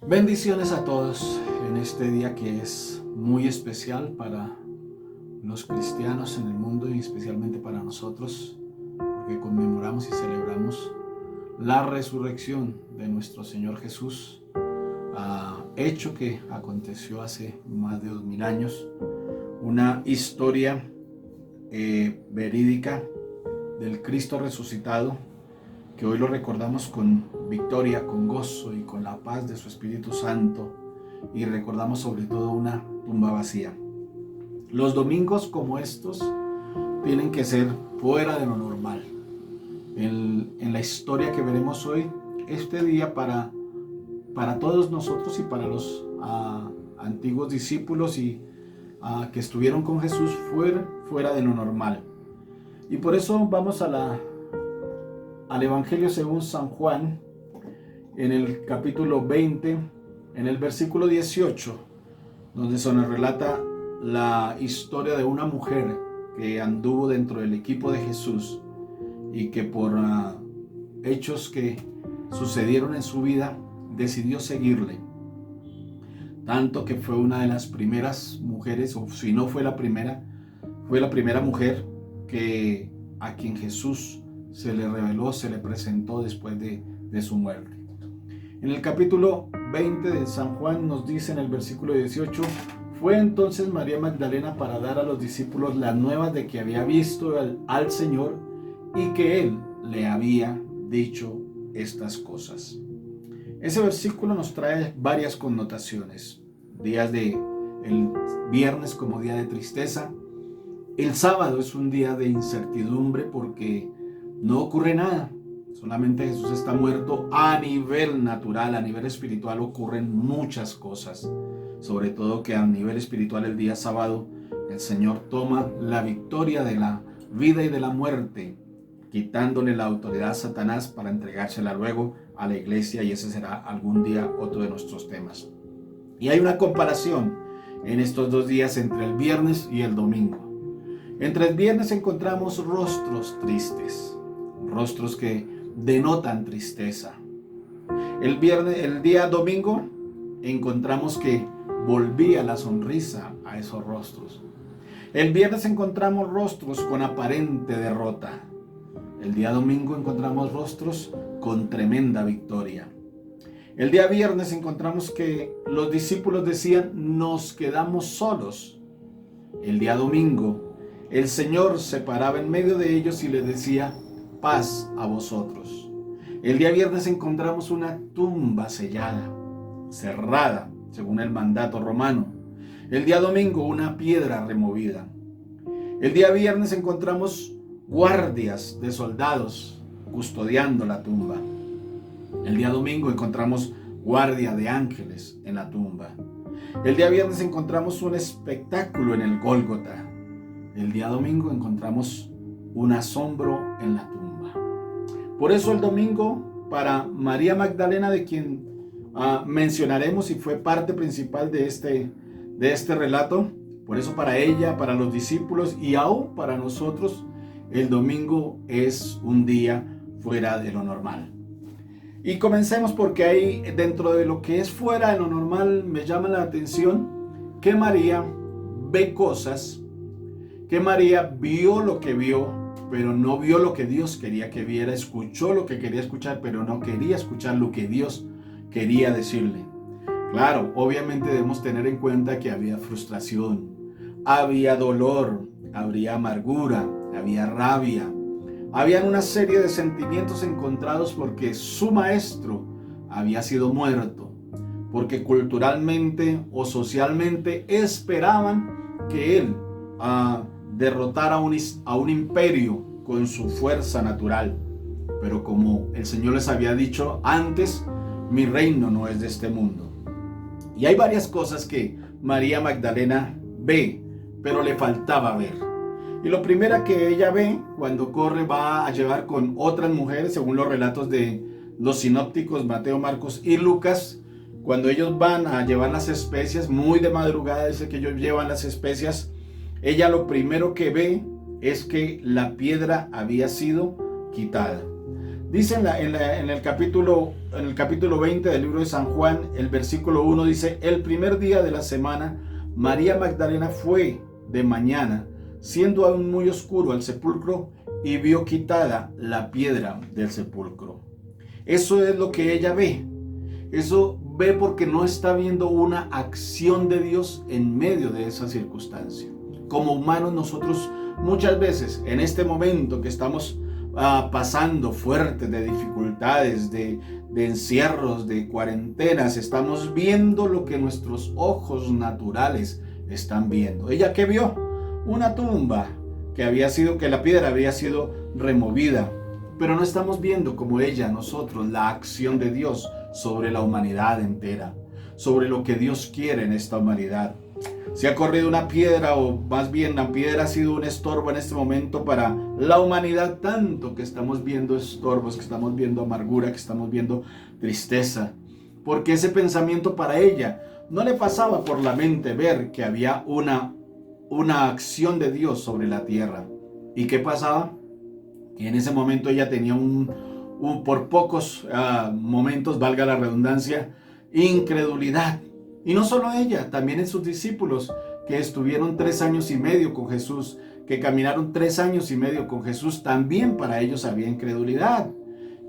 Bendiciones a todos en este día que es muy especial para los cristianos en el mundo y especialmente para nosotros, porque conmemoramos y celebramos la resurrección de nuestro Señor Jesús, hecho que aconteció hace más de 2000 años, una historia verídica del Cristo resucitado, que hoy lo recordamos con victoria, con gozo y con la paz de su Espíritu Santo, y recordamos sobre todo una tumba vacía. Los domingos como estos tienen que ser fuera de lo normal. En la historia que veremos hoy, este día para todos nosotros y para los antiguos discípulos y que estuvieron con Jesús, fuera de lo normal. Y por eso vamos al Evangelio según San Juan, en el capítulo 20, en el versículo 18, donde se nos relata la historia de una mujer que anduvo dentro del equipo de Jesús y que por hechos que sucedieron en su vida decidió seguirle. Tanto que fue una de las primeras mujeres, o si no fue la primera mujer a quien Jesús se le reveló, se le presentó después de su muerte. En el capítulo 20 de San Juan nos dice en el versículo 18: fue entonces María Magdalena para dar a los discípulos las nuevas de que había visto al Señor y que Él le había dicho estas cosas. Ese versículo nos trae varias connotaciones. El viernes como día de tristeza. El sábado es un día de incertidumbre porque no ocurre nada. Solamente Jesús está muerto. A nivel natural, a nivel espiritual ocurren muchas cosas. Sobre todo que a nivel espiritual el día sábado el Señor toma la victoria de la vida y de la muerte, quitándole la autoridad a Satanás para entregársela luego a la iglesia, y ese será algún día otro de nuestros temas. Y hay una comparación en estos dos días entre el viernes y el domingo. Entre el viernes encontramos rostros tristes, rostros que denotan tristeza. El día domingo encontramos que volvía la sonrisa a esos rostros. El viernes encontramos rostros con aparente derrota. El día domingo encontramos rostros con tremenda victoria. El día viernes encontramos que los discípulos decían: nos quedamos solos. El día domingo el Señor se paraba en medio de ellos y les decía: paz a vosotros. El día viernes encontramos una tumba sellada, cerrada, según el mandato romano. El día domingo una piedra removida. El día viernes encontramos guardias de soldados custodiando la tumba. El día domingo encontramos guardia de ángeles en la tumba. El día viernes encontramos un espectáculo en el Gólgota. El día domingo encontramos un asombro en la tumba. Por eso el domingo, para María Magdalena, de quien mencionaremos y fue parte principal de este relato, por eso para ella, para los discípulos y aún para nosotros, el domingo es un día fuera de lo normal. Y comencemos porque ahí, dentro de lo que es fuera de lo normal, me llama la atención que María ve cosas, que María vio lo que vio, pero no vio lo que Dios quería que viera, escuchó lo que quería escuchar, pero no quería escuchar lo que Dios quería decirle. Claro, obviamente debemos tener en cuenta que había frustración, había dolor, había amargura, había rabia, habían una serie de sentimientos encontrados porque su maestro había sido muerto, porque culturalmente o socialmente esperaban que él derrotara a un imperio con su fuerza natural. Pero como el Señor les había dicho antes, mi reino no es de este mundo. Y hay varias cosas que María Magdalena ve, pero le faltaba ver. Y lo primero que ella ve cuando corre, va a llevar con otras mujeres, según los relatos de los sinópticos Mateo, Marcos y Lucas, cuando ellos van a llevar las especias, muy de madrugada, dice que ellos llevan las especias, ella lo primero que ve es que la piedra había sido quitada. Dice en el capítulo 20 del libro de San Juan, el versículo 1 dice: el primer día de la semana, María Magdalena fue de mañana, siendo aún muy oscuro, al sepulcro y vio quitada la piedra del sepulcro. Eso es lo que ella ve. Eso ve porque no está viendo una acción de Dios en medio de esa circunstancia. Como humanos nosotros muchas veces en este momento que estamos pasando fuertes de dificultades, de encierros, de cuarentenas, estamos viendo lo que nuestros ojos naturales están viendo. ¿Ella qué vio? Una tumba que la piedra había sido removida, pero no estamos viendo como ella, nosotros, la acción de Dios sobre la humanidad entera, sobre lo que Dios quiere en esta humanidad. Se ha corrido una piedra, o más bien la piedra ha sido un estorbo en este momento para la humanidad, tanto que estamos viendo estorbos, que estamos viendo amargura, que estamos viendo tristeza, porque ese pensamiento para ella no le pasaba por la mente ver que había una acción de Dios sobre la tierra. ¿Y qué pasaba? Que en ese momento ella tenía por pocos momentos, valga la redundancia, incredulidad. Y no solo ella, también en sus discípulos, que estuvieron 3 años y medio con Jesús, que caminaron 3 años y medio con Jesús, también para ellos había incredulidad.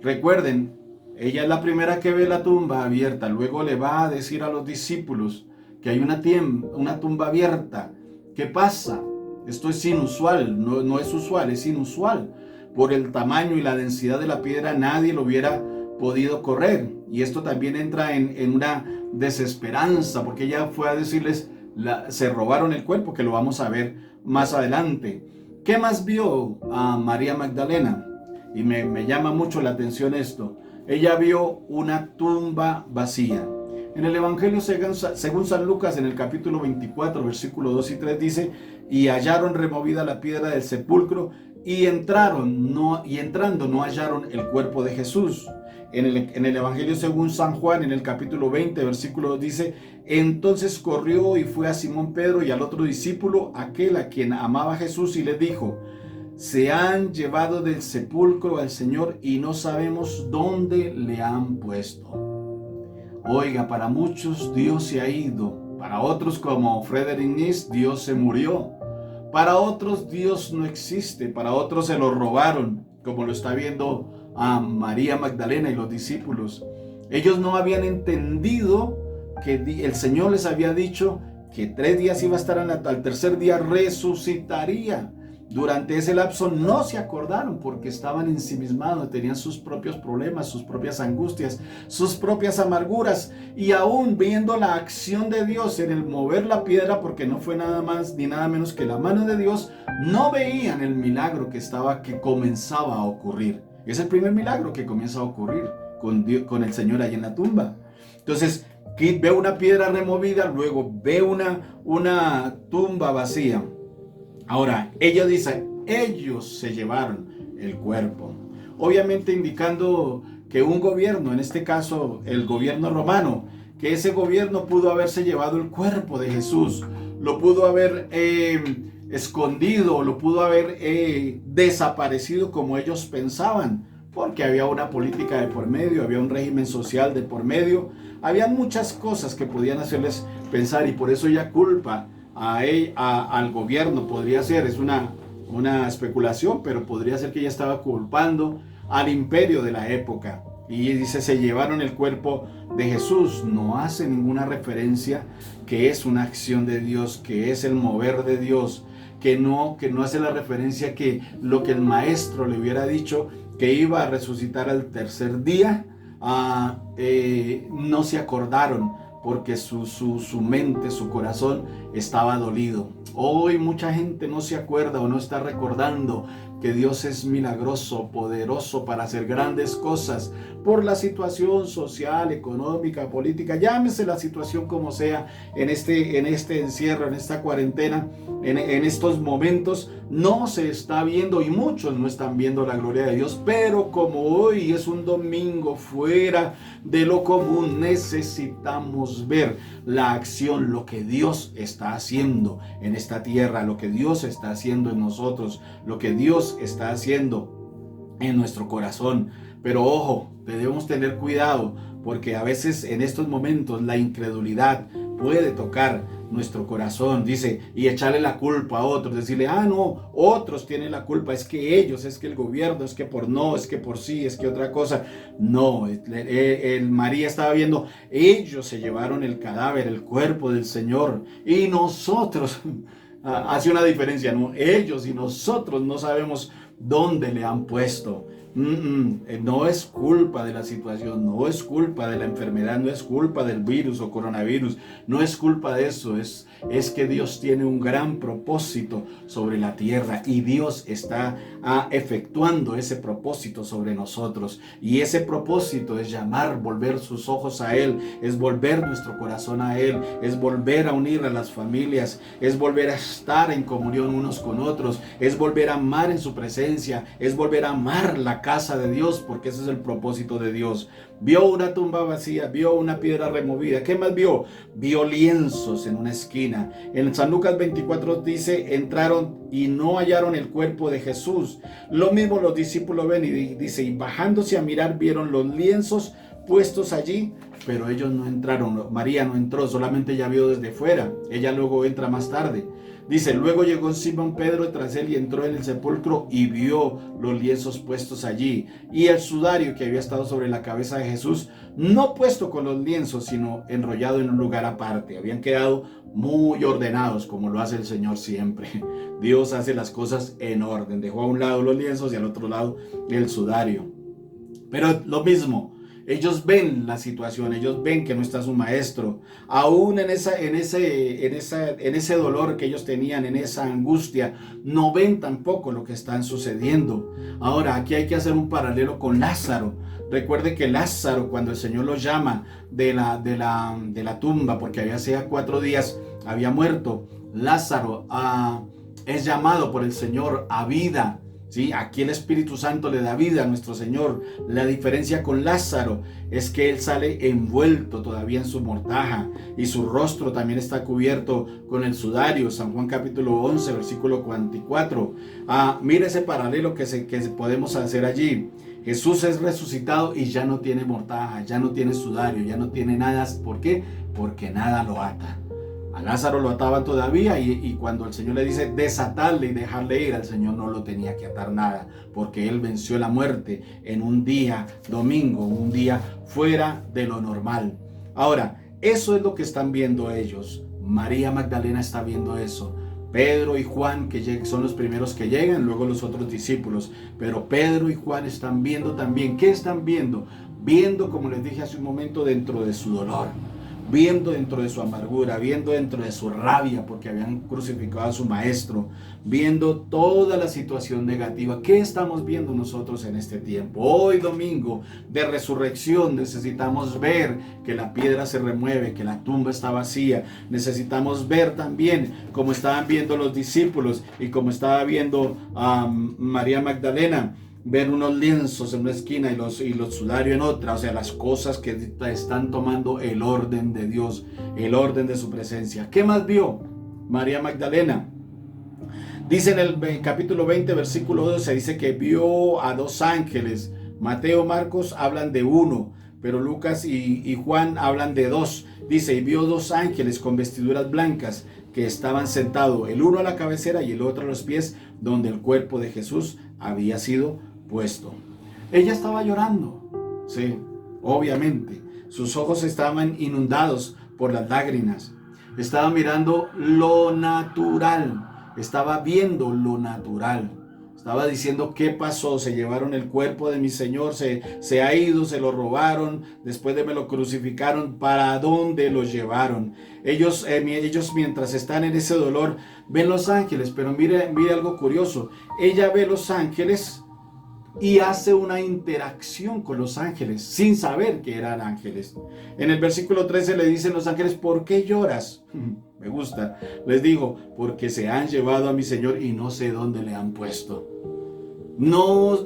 Recuerden, ella es la primera que ve la tumba abierta, luego le va a decir a los discípulos que hay una tumba abierta. ¿Qué pasa? Esto es inusual, no es usual, es inusual. Por el tamaño y la densidad de la piedra nadie lo hubiera podido correr. Y esto también entra en una desesperanza, porque ella fue a decirles, se robaron el cuerpo, que lo vamos a ver más adelante. ¿Qué más vio a María Magdalena? Y me llama mucho la atención esto. Ella vio una tumba vacía. En el Evangelio según San Lucas, en el capítulo 24, versículo 2 y 3 dice: y hallaron removida la piedra del sepulcro, y entrando no hallaron el cuerpo de Jesús. En el Evangelio según San Juan, en el capítulo 20, versículo 2 dice: entonces corrió y fue a Simón Pedro y al otro discípulo, aquel a quien amaba Jesús, y les dijo: se han llevado del sepulcro al Señor y no sabemos dónde le han puesto. Oiga, para muchos Dios se ha ido, para otros como Frederick Nietzsche, Dios se murió, para otros Dios no existe, para otros se lo robaron, como lo está viendo a María Magdalena y los discípulos. Ellos no habían entendido que el Señor les había dicho que 3 días iba a estar, al tercer día resucitaría. Durante ese lapso no se acordaron porque estaban ensimismados, tenían sus propios problemas, sus propias angustias, sus propias amarguras, y aún viendo la acción de Dios en el mover la piedra, porque no fue nada más ni nada menos que la mano de Dios, no veían el milagro que comenzaba a ocurrir. Es el primer milagro que comienza a ocurrir con el Señor ahí en la tumba. Entonces, ve una piedra removida, luego ve una tumba vacía. Ahora, ella dice, ellos se llevaron el cuerpo. Obviamente indicando que un gobierno, en este caso el gobierno romano, que ese gobierno pudo haberse llevado el cuerpo de Jesús, lo pudo haber escondido, lo pudo haber desaparecido como ellos pensaban, porque había una política de por medio, había un régimen social de por medio, había muchas cosas que podían hacerles pensar, y por eso ella culpa al gobierno. Podría ser, es una especulación, pero podría ser que ella estaba culpando al imperio de la época. Y dice, se llevaron el cuerpo de Jesús. No hace ninguna referencia que es una acción de Dios, que es el mover de Dios, que no hace la referencia que lo que el maestro le hubiera dicho, que iba a resucitar al tercer día, no se acordaron, porque su mente, su corazón estaba dolido. Hoy mucha gente no se acuerda o no está recordando que Dios es milagroso, poderoso para hacer grandes cosas por la situación social, económica, política, llámese la situación como sea, en este encierro, en esta cuarentena, en estos momentos, no se está viendo, y muchos no están viendo la gloria de Dios, pero como hoy es un domingo fuera de lo común, necesitamos ver la acción, lo que Dios está haciendo en esta tierra, lo que Dios está haciendo en nosotros, lo que Dios está haciendo en nuestro corazón, Pero ojo, debemos tener cuidado, porque a veces en estos momentos la incredulidad puede tocar nuestro corazón, dice, y echarle la culpa a otros, decirle, no, otros tienen la culpa, es que ellos, es que el gobierno, es que por no, es que por sí, es que otra cosa. No, María estaba viendo, ellos se llevaron el cadáver, el cuerpo del Señor, y nosotros, hace una diferencia, ¿no? Ellos y nosotros no sabemos dónde le han puesto. No es culpa de la situación, no es culpa de la enfermedad, no es culpa del virus o coronavirus, no es culpa de eso, es que Dios tiene un gran propósito sobre la tierra y Dios está efectuando ese propósito sobre nosotros, y ese propósito es volver sus ojos a Él, es volver nuestro corazón a Él, es volver a unir a las familias, es volver a estar en comunión unos con otros, es volver a amar en su presencia, es volver a amar la casa de Dios, porque ese es el propósito de Dios. Vio una tumba vacía, vio una piedra removida. ¿Qué más vio? Vio lienzos en una esquina. En San Lucas 24 dice, entraron y no hallaron el cuerpo de Jesús. Lo mismo los discípulos ven y dice, y bajándose a mirar vieron los lienzos puestos allí, pero ellos no entraron. María no entró, solamente ella vio desde fuera. Ella luego entra más tarde. Dice, luego llegó Simón Pedro tras él y entró en el sepulcro y vio los lienzos puestos allí y el sudario que había estado sobre la cabeza de Jesús, no puesto con los lienzos, sino enrollado en un lugar aparte. Habían quedado muy ordenados, como lo hace el Señor siempre. Dios hace las cosas en orden. Dejó a un lado los lienzos y al otro lado el sudario. Pero lo mismo, ellos ven la situación, ellos ven que no está su maestro. Aún en ese dolor que ellos tenían, en esa angustia, no ven tampoco lo que está sucediendo. Ahora, aquí hay que hacer un paralelo con Lázaro. Recuerde que Lázaro, cuando el Señor lo llama de la tumba, porque había hacía 4 días había muerto, Lázaro es llamado por el Señor a vida. ¿Sí? Aquí el Espíritu Santo le da vida a nuestro Señor. La diferencia con Lázaro es que él sale envuelto todavía en su mortaja y su rostro también está cubierto con el sudario. San Juan capítulo 11, versículo 44. Mira ese paralelo que podemos hacer allí. Jesús es resucitado y ya no tiene mortaja, ya no tiene sudario, ya no tiene nada. ¿Por qué? Porque nada lo ata. A Lázaro lo ataban todavía y cuando el Señor le dice desatarle y dejarle ir, al Señor no lo tenía que atar nada, porque Él venció la muerte en un día domingo, un día fuera de lo normal. Ahora, eso es lo que están viendo ellos. María Magdalena está viendo eso. Pedro y Juan, que son los primeros que llegan, luego los otros discípulos. Pero Pedro y Juan están viendo también. ¿Qué están viendo? Viendo, como les dije hace un momento, dentro de su dolor, viendo dentro de su amargura, viendo dentro de su rabia porque habían crucificado a su maestro, viendo toda la situación negativa. ¿Qué estamos viendo nosotros en este tiempo? Hoy domingo de resurrección necesitamos ver que la piedra se remueve, que la tumba está vacía. Necesitamos ver también como estaban viendo los discípulos y como estaba viendo María Magdalena, ver unos lienzos en una esquina y los sudarios en otra. O sea, las cosas que están tomando el orden de Dios, el orden de su presencia. ¿Qué más vio María Magdalena? Dice en el capítulo 20, versículo 12, dice que vio a 2 ángeles. Mateo, Marcos hablan de 1, pero Lucas y Juan hablan de 2. Dice, y vio 2 ángeles con vestiduras blancas que estaban sentados, el uno a la cabecera y el otro a los pies, donde el cuerpo de Jesús había sido puesto. Ella estaba llorando, sí, obviamente. Sus ojos estaban inundados por las lágrimas. Estaba mirando lo natural, estaba viendo lo natural. Estaba diciendo, ¿qué pasó? Se llevaron el cuerpo de mi Señor, se ha ido, se lo robaron, después de me lo crucificaron, ¿para dónde lo llevaron? Ellos mientras están en ese dolor, ven los ángeles, pero mire algo curioso. Ella ve los ángeles y hace una interacción con los ángeles, sin saber que eran ángeles. En el versículo 13 le dicen los ángeles, ¿por qué lloras? Me gusta. Les digo, porque se han llevado a mi Señor y no sé dónde le han puesto. No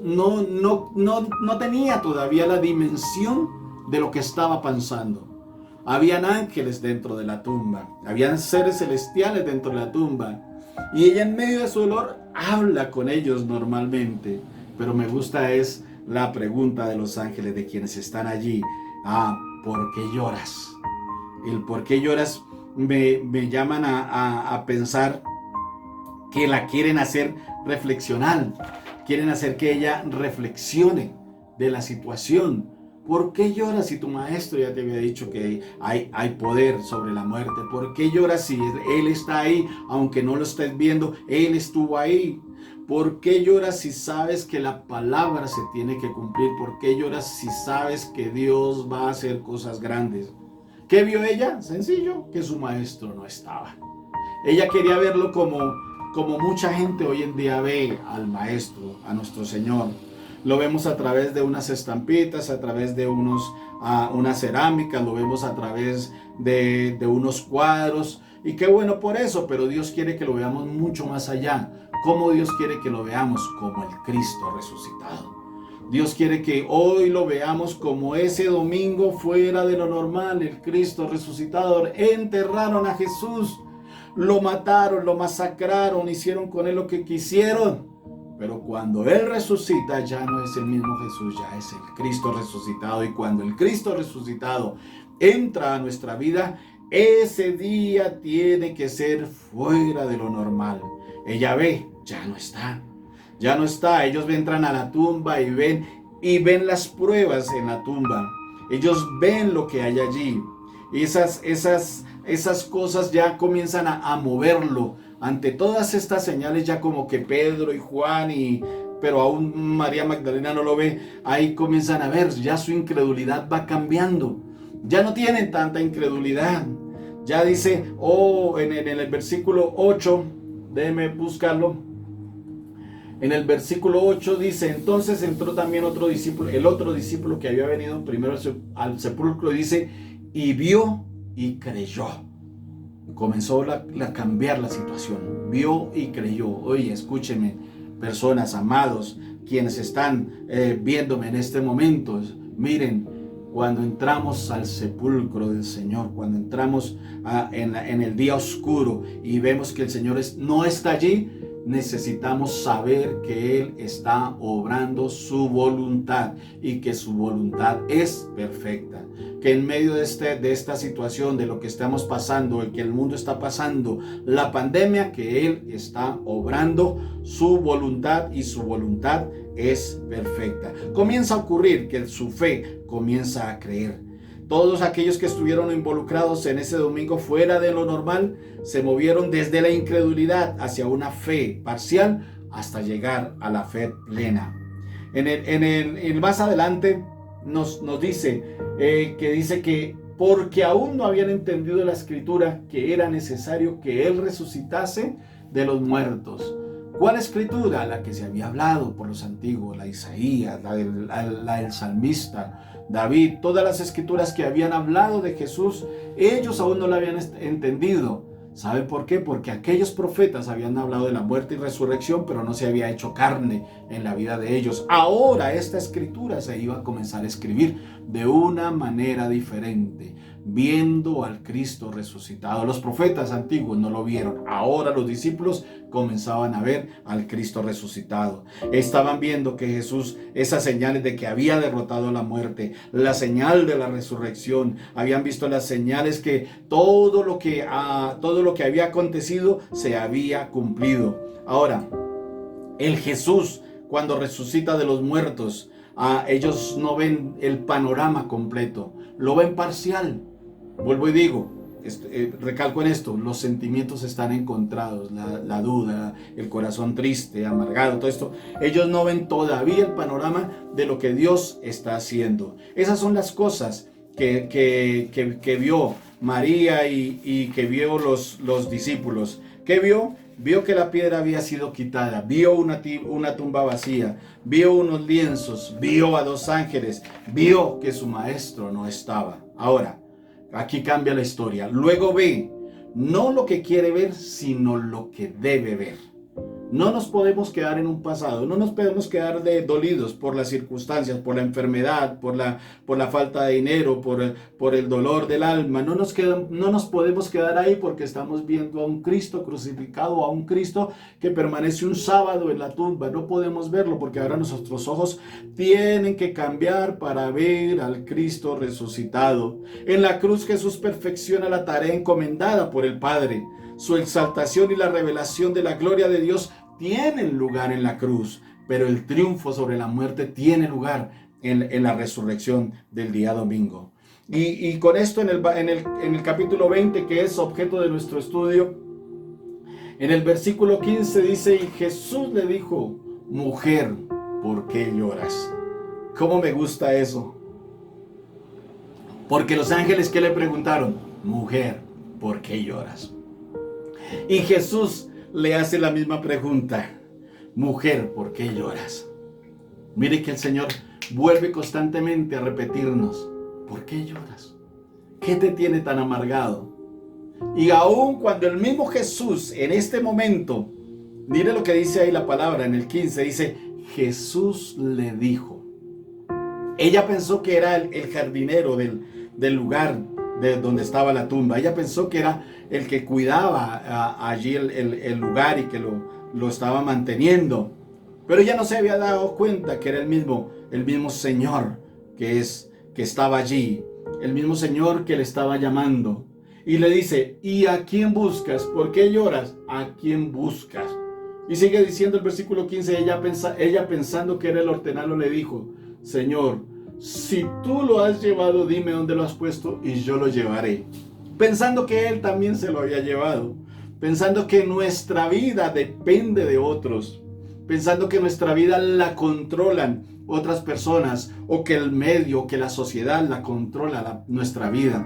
tenía todavía la dimensión de lo que estaba pasando. Habían ángeles dentro de la tumba, habían seres celestiales dentro de la tumba, y ella en medio de su dolor habla con ellos normalmente. Pero me gusta es la pregunta de los ángeles, de quienes están allí. ¿Por qué lloras? El por qué lloras me llaman a pensar que la quieren hacer reflexionar, quieren hacer que ella reflexione de la situación. ¿Por qué lloras si tu maestro ya te había dicho que hay poder sobre la muerte? ¿Por qué lloras si Él está ahí, aunque no lo estés viendo? Él estuvo ahí. ¿Por qué lloras si sabes que la palabra se tiene que cumplir? ¿Por qué lloras si sabes que Dios va a hacer cosas grandes? ¿Qué vio ella? Sencillo, que su maestro no estaba. Ella quería verlo como mucha gente hoy en día ve al maestro, a nuestro Señor. Lo vemos a través de unas estampitas, a través de unas cerámicas, lo vemos a través de unos cuadros. Y qué bueno por eso, pero Dios quiere que lo veamos mucho más allá. ¿Cómo Dios quiere que lo veamos? Como el Cristo resucitado. Dios quiere que hoy lo veamos como ese domingo fuera de lo normal, el Cristo resucitado. Enterraron a Jesús, lo mataron, lo masacraron, hicieron con él lo que quisieron. Pero cuando Él resucita, ya no es el mismo Jesús, ya es el Cristo resucitado. Y cuando el Cristo resucitado entra a nuestra vida, ese día tiene que ser fuera de lo normal. Ella ve, ya no está. Ya no está. Ellos entran a la tumba y ven las pruebas en la tumba. Ellos ven lo que hay allí. Y esas cosas ya comienzan a moverlo. Ante todas estas señales, ya como que Pedro y Juan, pero aún María Magdalena no lo ve, ahí comienzan a ver, ya su incredulidad va cambiando. Ya no tienen tanta incredulidad. Ya dice, en el versículo 8, déjeme buscarlo. En el versículo 8 dice, entonces entró también otro discípulo, el otro discípulo que había venido primero al sepulcro, dice, y vio y creyó. Comenzó a cambiar la situación. Vio y creyó. Oye, escúchenme, personas, amados, quienes están viéndome en este momento. Miren, cuando entramos al sepulcro del Señor, cuando entramos en el día oscuro y vemos que el Señor no está allí, necesitamos saber que Él está obrando su voluntad y que su voluntad es perfecta. Que en medio de esta situación, de lo que estamos pasando, el que el mundo está pasando, la pandemia, que Él está obrando su voluntad y su voluntad es perfecta. Comienza a ocurrir que su fe comienza a creer. Todos aquellos que estuvieron involucrados en ese domingo fuera de lo normal se movieron desde la incredulidad hacia una fe parcial hasta llegar a la fe plena. En más adelante nos dice que porque aún no habían entendido la escritura que era necesario que Él resucitase de los muertos. ¿Cuál escritura? La que se había hablado por los antiguos, la de Isaías, la del salmista David, todas las escrituras que habían hablado de Jesús, ellos aún no la habían entendido. ¿Sabe por qué? Porque aquellos profetas habían hablado de la muerte y resurrección, pero no se había hecho carne en la vida de ellos. Ahora esta escritura se iba a comenzar a escribir de una manera diferente, viendo al Cristo resucitado. Los profetas antiguos no lo vieron. Ahora los discípulos comenzaban a ver al Cristo resucitado. Estaban viendo que Jesús, esas señales de que había derrotado la muerte, la señal de la resurrección, habían visto las señales que todo lo que había acontecido se había cumplido. Ahora, el Jesús, cuando resucita de los muertos, ellos no ven el panorama completo, lo ven parcial. Vuelvo y digo, recalco en esto, los sentimientos están encontrados, la duda, el corazón triste, amargado, todo esto. Ellos no ven todavía el panorama de lo que Dios está haciendo. Esas son las cosas que vio María y que vio los discípulos. ¿Qué vio? Vio que la piedra había sido quitada, vio una tumba vacía, vio unos lienzos, vio a dos ángeles, vio que su maestro no estaba. Ahora, aquí cambia la historia. Luego ve, no lo que quiere ver, sino lo que debe ver. No nos podemos quedar en un pasado, no nos podemos quedar dolidos por las circunstancias, por la enfermedad, por la falta de dinero, por el dolor del alma. No nos podemos quedar ahí porque estamos viendo a un Cristo crucificado, a un Cristo que permanece un sábado en la tumba. No podemos verlo porque ahora nuestros ojos tienen que cambiar para ver al Cristo resucitado. En la cruz Jesús perfecciona la tarea encomendada por el Padre. Su exaltación y la revelación de la gloria de Dios tienen lugar en la cruz, pero el triunfo sobre la muerte tiene lugar en la resurrección del día domingo. Y con esto en el capítulo 20, que es objeto de nuestro estudio, en el versículo 15 dice: y Jesús le dijo, mujer, ¿por qué lloras? ¿Cómo me gusta eso? Porque los ángeles, ¿qué le preguntaron? Mujer, ¿por qué lloras? Y Jesús le hace la misma pregunta: mujer, ¿por qué lloras? Mire que el Señor vuelve constantemente a repetirnos: ¿por qué lloras? ¿Qué te tiene tan amargado? Y aún cuando el mismo Jesús en este momento, mire lo que dice ahí la palabra en el 15, dice: Jesús le dijo. Ella pensó que era el jardinero del lugar de donde estaba la tumba. Ella pensó que era el que cuidaba allí el lugar y que lo estaba manteniendo. Pero ella no se había dado cuenta que era el mismo Señor que estaba allí, el mismo Señor que le estaba llamando. Y le dice: ¿y a quién buscas? ¿Por qué lloras? ¿A quién buscas? Y sigue diciendo el versículo 15, ella pensando que era el hortelano, le dijo: Señor, si tú lo has llevado, dime dónde lo has puesto y yo lo llevaré. Pensando que él también se lo había llevado, pensando que nuestra vida depende de otros, pensando que nuestra vida la controlan otras personas, o que el medio, que la sociedad la controla nuestra vida.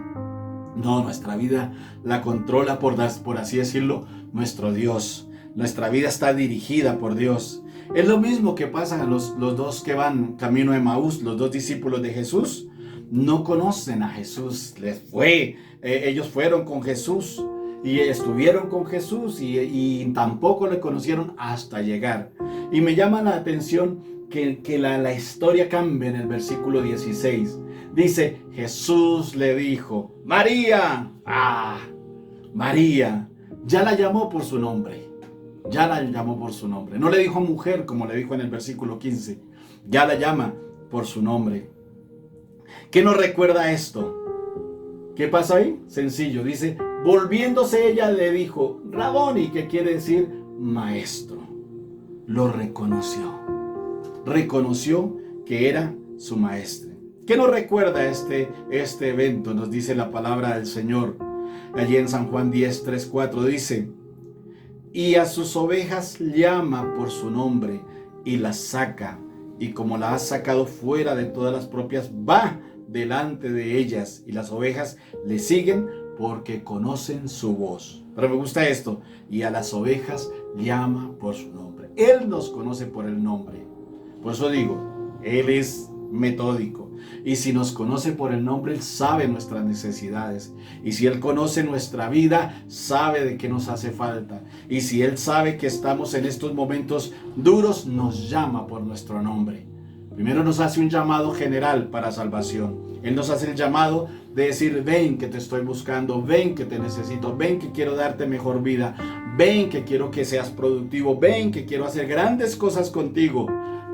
No, nuestra vida la controla, por así decirlo, nuestro Dios. Nuestra vida está dirigida por Dios. Es lo mismo que pasa a los dos que van camino a Emaús, los dos discípulos de Jesús. No conocen a Jesús. Ellos fueron con Jesús y estuvieron con Jesús y tampoco le conocieron hasta llegar. Y me llama la atención que la historia cambia en el versículo 16. Dice: Jesús le dijo, María. María. Ya la llamó por su nombre. Ya la llamó por su nombre. No le dijo mujer como le dijo en el versículo 15. Ya la llama por su nombre. ¿Qué nos recuerda esto? ¿Qué pasa ahí? Sencillo. Dice: volviéndose ella le dijo, Raboni, que quiere decir maestro. Lo reconoció. Reconoció que era su maestro. ¿Qué nos recuerda este evento? Nos dice la palabra del Señor. Allí en San Juan 10, 3, 4 dice: y a sus ovejas llama por su nombre y las saca. Y como la ha sacado fuera de todas las propias, va delante de ellas. Y las ovejas le siguen porque conocen su voz. Pero me gusta esto: y a las ovejas llama por su nombre. Él nos conoce por el nombre. Por eso digo, Él es metódico. Y si nos conoce por el nombre, Él sabe nuestras necesidades. Y si Él conoce nuestra vida, sabe de qué nos hace falta. Y si Él sabe que estamos en estos momentos duros, nos llama por nuestro nombre. Primero nos hace un llamado general para salvación. Él nos hace el llamado de decir: ven que te estoy buscando, ven que te necesito, ven que quiero darte mejor vida, ven que quiero que seas productivo, ven que quiero hacer grandes cosas contigo.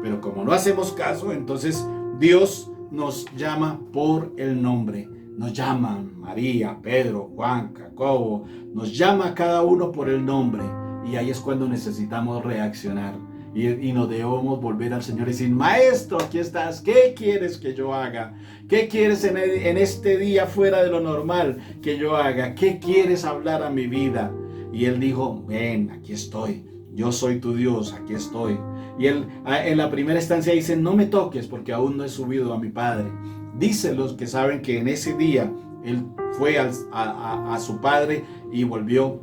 Pero como no hacemos caso, entonces Dios nos llama por el nombre. Nos llama María, Pedro, Juan, Jacobo. Nos llama a cada uno por el nombre. Y ahí es cuando necesitamos reaccionar. Y nos debemos volver al Señor y decir: Maestro, aquí estás. ¿Qué quieres que yo haga? ¿Qué quieres en este día fuera de lo normal que yo haga? ¿Qué quieres hablar a mi vida? Y Él dijo: ven, aquí estoy. Yo soy tu Dios, aquí estoy. Y Él en la primera instancia dice: no me toques porque aún no he subido a mi Padre. Dicen los que saben que en ese día Él fue a su Padre y volvió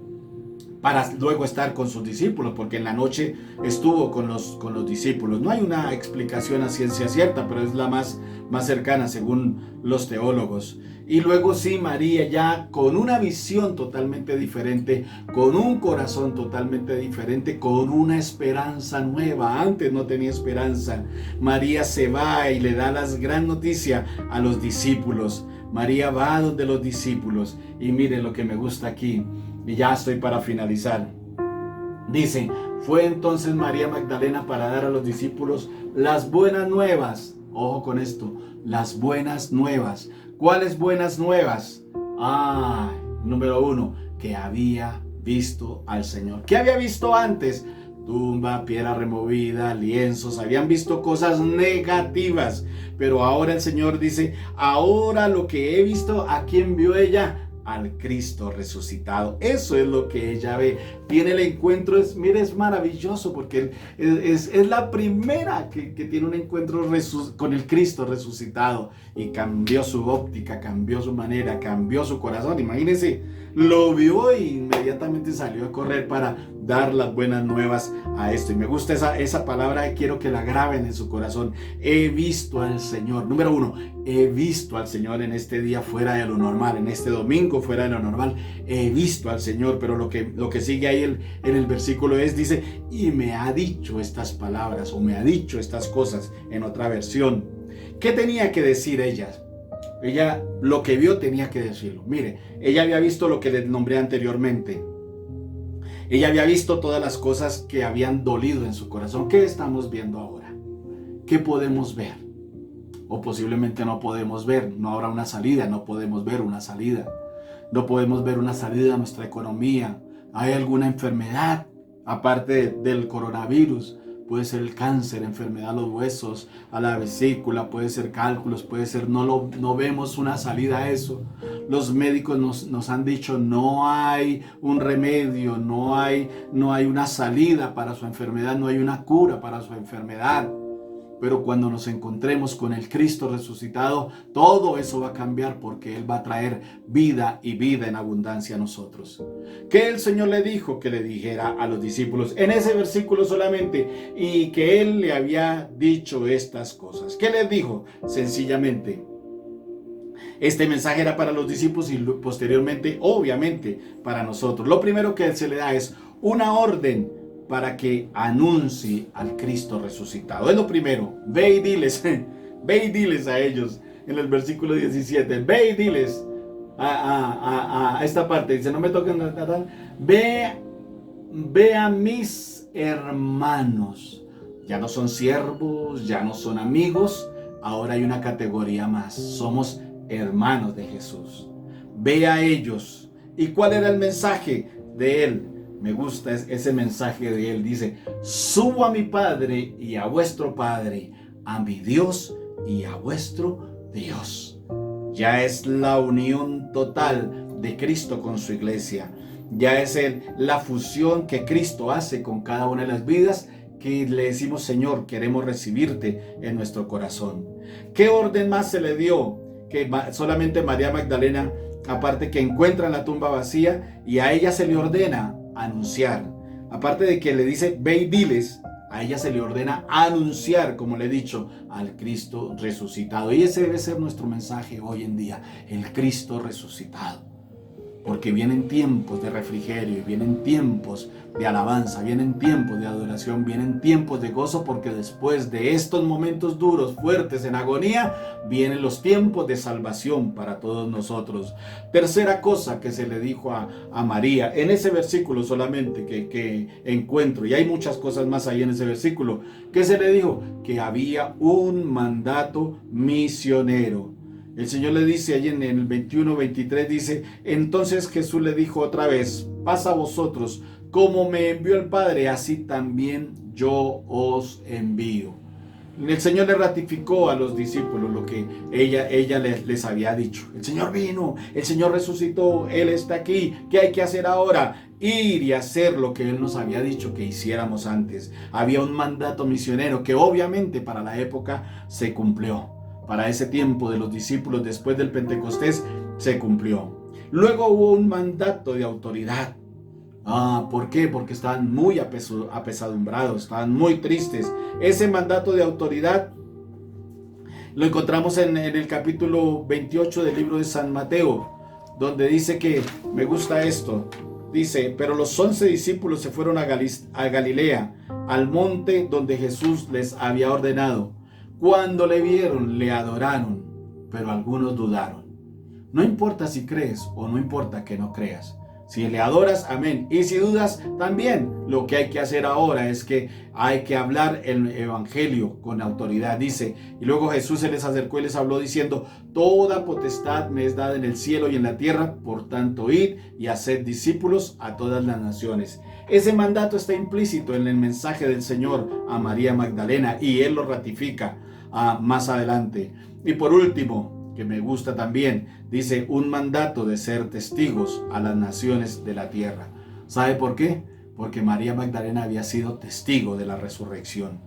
para luego estar con sus discípulos, porque en la noche estuvo con los discípulos. No hay una explicación a ciencia cierta, pero es la más cercana según los teólogos. Y luego sí, María ya con una visión totalmente diferente, con un corazón totalmente diferente, con una esperanza nueva. Antes no tenía esperanza. María se va y le da las gran noticias a los discípulos. María va donde los discípulos. Y miren lo que me gusta aquí. Y ya estoy para finalizar. Dice, fue entonces María Magdalena para dar a los discípulos las buenas nuevas. Ojo con esto, las buenas nuevas. ¿Cuáles buenas nuevas? Número 1, que había visto al Señor. ¿Qué había visto antes? Tumba, piedra removida, lienzos, habían visto cosas negativas. Pero ahora el Señor dice, ahora lo que he visto, ¿a quién vio ella? Al Cristo resucitado. Eso es lo que ella ve. Viene el encuentro, es maravilloso porque es la primera que tiene un encuentro con el Cristo resucitado, y cambió su óptica, cambió su manera, cambió su corazón. Imagínense, lo vio e inmediatamente salió a correr para dar las buenas nuevas a esto. Y me gusta esa palabra, quiero que la graben en su corazón. He visto al Señor. Número 1, he visto al Señor en este día fuera de lo normal, en este domingo fuera de lo normal. He visto al Señor, pero lo que sigue ahí en el versículo dice, y me ha dicho estas palabras, o me ha dicho estas cosas, en otra versión. ¿Qué tenía que decir ella? Ella lo que vio tenía que decirlo. Mire, ella había visto lo que les nombré anteriormente. Ella había visto todas las cosas que habían dolido en su corazón. ¿Qué estamos viendo ahora? ¿Qué podemos ver? O posiblemente no podemos ver. No habrá una salida, no podemos ver una salida. No podemos ver una salida a nuestra economía. ¿Hay alguna enfermedad? Aparte del coronavirus, puede ser el cáncer, enfermedad a los huesos, a la vesícula, puede ser cálculos, puede ser, no vemos una salida a eso. Los médicos nos han dicho, no hay un remedio, no hay una salida para su enfermedad, no hay una cura para su enfermedad. Pero cuando nos encontremos con el Cristo resucitado, todo eso va a cambiar, porque Él va a traer vida y vida en abundancia a nosotros. ¿Qué el Señor le dijo que le dijera a los discípulos en ese versículo solamente? Y que Él le había dicho estas cosas. ¿Qué les dijo? Sencillamente, este mensaje era para los discípulos y posteriormente, obviamente, para nosotros. Lo primero que se le da es una orden para que anuncie al Cristo resucitado. Es lo primero. Ve y diles a ellos. En el versículo 17, ve y diles a esta parte. Dice, no me toquen, ve a mis hermanos. Ya no son siervos, ya no son amigos. Ahora hay una categoría más. Somos hermanos de Jesús. Ve a ellos. ¿Y cuál era el mensaje de Él? Me gusta ese mensaje de Él. Dice, subo a mi Padre y a vuestro Padre, a mi Dios y a vuestro Dios. Ya es la unión total de Cristo con su iglesia. Ya es la fusión que Cristo hace con cada una de las vidas, que le decimos, Señor, queremos recibirte en nuestro corazón. ¿Qué orden más se le dio? Que solamente María Magdalena, aparte que encuentra la tumba vacía, y a ella se le ordena anunciar. Aparte de que le dice, ve y diles, a ella se le ordena anunciar, como le he dicho, al Cristo resucitado. Y ese debe ser nuestro mensaje hoy en día, el Cristo resucitado. Porque vienen tiempos de refrigerio, y vienen tiempos de alabanza, vienen tiempos de adoración, vienen tiempos de gozo, porque después de estos momentos duros, fuertes, en agonía, vienen los tiempos de salvación para todos nosotros. Tercera cosa que se le dijo a María, en ese versículo solamente que encuentro, y hay muchas cosas más ahí en ese versículo, que se le dijo que había un mandato misionero. El Señor le dice allí en el 21-23, dice, entonces Jesús le dijo otra vez, pasa a vosotros, como me envió el Padre, así también yo os envío. El Señor le ratificó a los discípulos lo que ella les había dicho. El Señor vino, el Señor resucitó, Él está aquí. ¿Qué hay que hacer ahora? Ir y hacer lo que Él nos había dicho que hiciéramos antes. Había un mandato misionero que obviamente para la época se cumplió. Para ese tiempo de los discípulos después del Pentecostés se cumplió. Luego hubo un mandato de autoridad. ¿Por qué? Porque estaban muy apesadumbrados, estaban muy tristes. Ese mandato de autoridad Lo encontramos en el capítulo 28 del libro de San Mateo, donde dice que, me gusta esto, dice, pero los 11 discípulos se fueron a Galilea, al monte donde Jesús les había ordenado. Cuando le vieron, le adoraron, pero algunos dudaron. No importa si crees o no importa que no creas. Si le adoras, amén. Y si dudas, también. Lo que hay que hacer ahora es que hay que hablar el evangelio con autoridad. Dice, y luego Jesús se les acercó y les habló diciendo, toda potestad me es dada en el cielo y en la tierra. Por tanto, id y haced discípulos a todas las naciones. Ese mandato está implícito en el mensaje del Señor a María Magdalena y Él lo ratifica más adelante. Y por último, que me gusta también, dice un mandato de ser testigos a las naciones de la tierra. ¿Sabe por qué? Porque María Magdalena había sido testigo de la resurrección.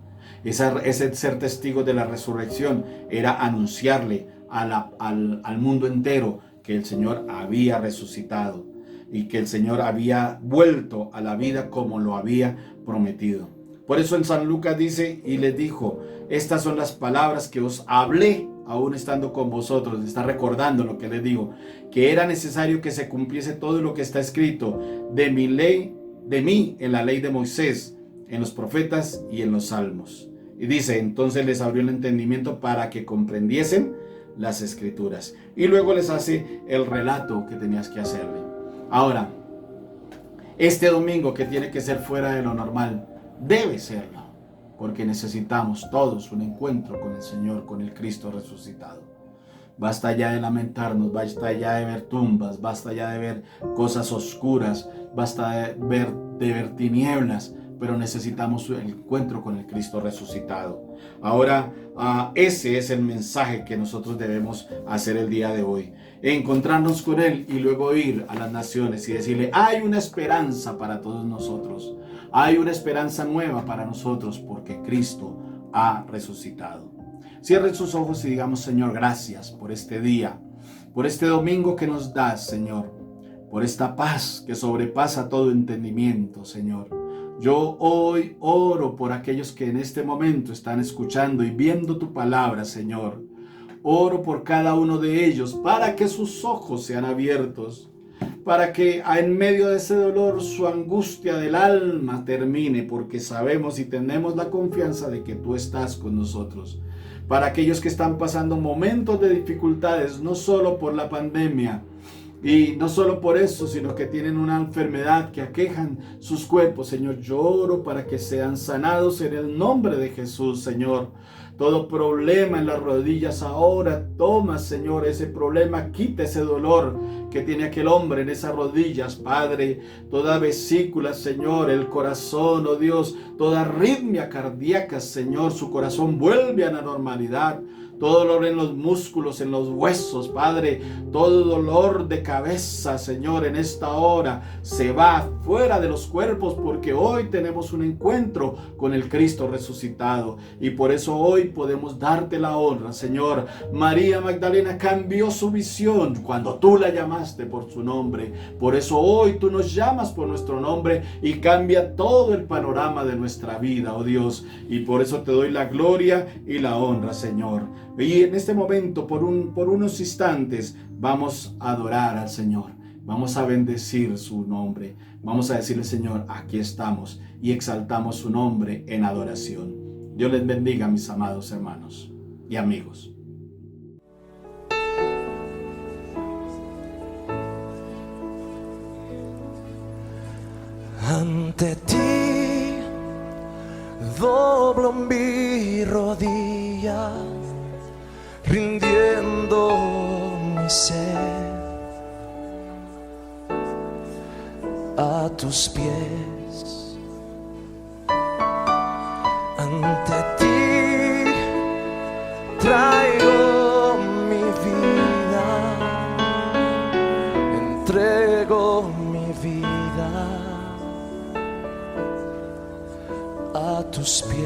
Ese ser testigo de la resurrección era anunciarle al mundo entero que el Señor había resucitado y que el Señor había vuelto a la vida como lo había prometido. Por eso en San Lucas dice, y les dijo, estas son las palabras que os hablé aún estando con vosotros. Está recordando lo que les digo, que era necesario que se cumpliese todo lo que está escrito de mí en la ley de Moisés, en los profetas y en los salmos. Y dice, entonces les abrió el entendimiento para que comprendiesen las escrituras. Y luego les hace el relato que tenías que hacerle. Ahora, este domingo, que tiene que ser fuera de lo normal, debe serlo, porque necesitamos todos un encuentro con el Señor, con el Cristo resucitado. Basta ya de lamentarnos, basta ya de ver tumbas, basta ya de ver cosas oscuras, basta de ver tinieblas, pero necesitamos el encuentro con el Cristo resucitado. Ahora, ese es el mensaje que nosotros debemos hacer el día de hoy. Encontrarnos con Él y luego ir a las naciones y decirle, hay una esperanza para todos nosotros. Hay una esperanza nueva para nosotros porque Cristo ha resucitado. Cierren sus ojos y digamos, Señor, gracias por este día, por este domingo que nos das, Señor, por esta paz que sobrepasa todo entendimiento, Señor. Yo hoy oro por aquellos que en este momento están escuchando y viendo tu palabra, Señor. Oro por cada uno de ellos para que sus ojos sean abiertos, para que en medio de ese dolor su angustia del alma termine, porque sabemos y tenemos la confianza de que tú estás con nosotros. Para aquellos que están pasando momentos de dificultades, no solo por la pandemia, y no solo por eso, sino que tienen una enfermedad que aquejan sus cuerpos, Señor, yo oro para que sean sanados en el nombre de Jesús, Señor. Todo problema en las rodillas ahora, toma, Señor, ese problema, quita ese dolor que tiene aquel hombre en esas rodillas, Padre. Toda vesícula, Señor, el corazón, oh Dios, toda arritmia cardíaca, Señor, su corazón vuelve a la normalidad. Todo dolor en los músculos, en los huesos, Padre. Todo dolor de cabeza, Señor, en esta hora se va fuera de los cuerpos, porque hoy tenemos un encuentro con el Cristo resucitado. Y por eso hoy podemos darte la honra, Señor. María Magdalena cambió su visión cuando tú la llamaste por su nombre. Por eso hoy tú nos llamas por nuestro nombre y cambia todo el panorama de nuestra vida, oh Dios. Y por eso te doy la gloria y la honra, Señor. Y en este momento, por unos instantes, vamos a adorar al Señor. Vamos a bendecir su nombre. Vamos a decirle, Señor, aquí estamos, y exaltamos su nombre en adoración. Dios les bendiga, mis amados hermanos y amigos. Ante ti doblo mi rodilla, rindiendo mi ser a tus pies. Ante ti traigo mi vida, entrego mi vida a tus pies.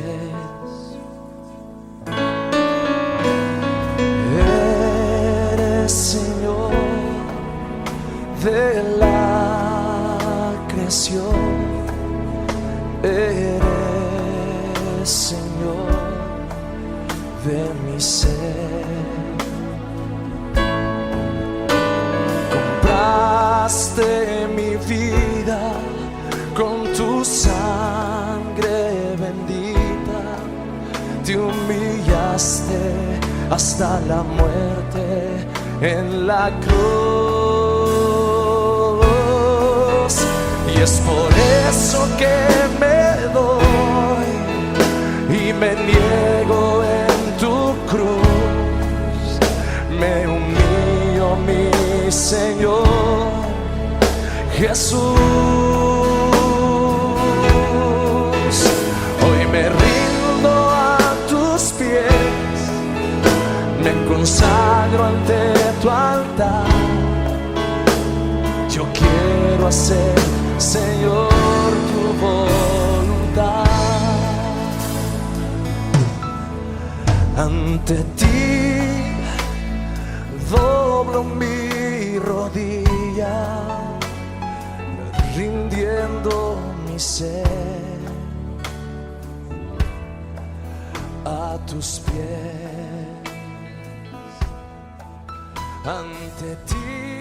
Señor de la creación, eres Señor de mi ser. Compraste mi vida con tu sangre bendita, te humillaste hasta la muerte en la cruz. Y es por eso que me doy y me niego en tu cruz. Me humillo, mi Señor Jesús. Hoy me rindo a tus pies, me consagro ante tu altar. Yo quiero hacer, Señor, tu voluntad. Ante ti doblo mi rodilla, rindiendo mi ser a tus pies. Ante ti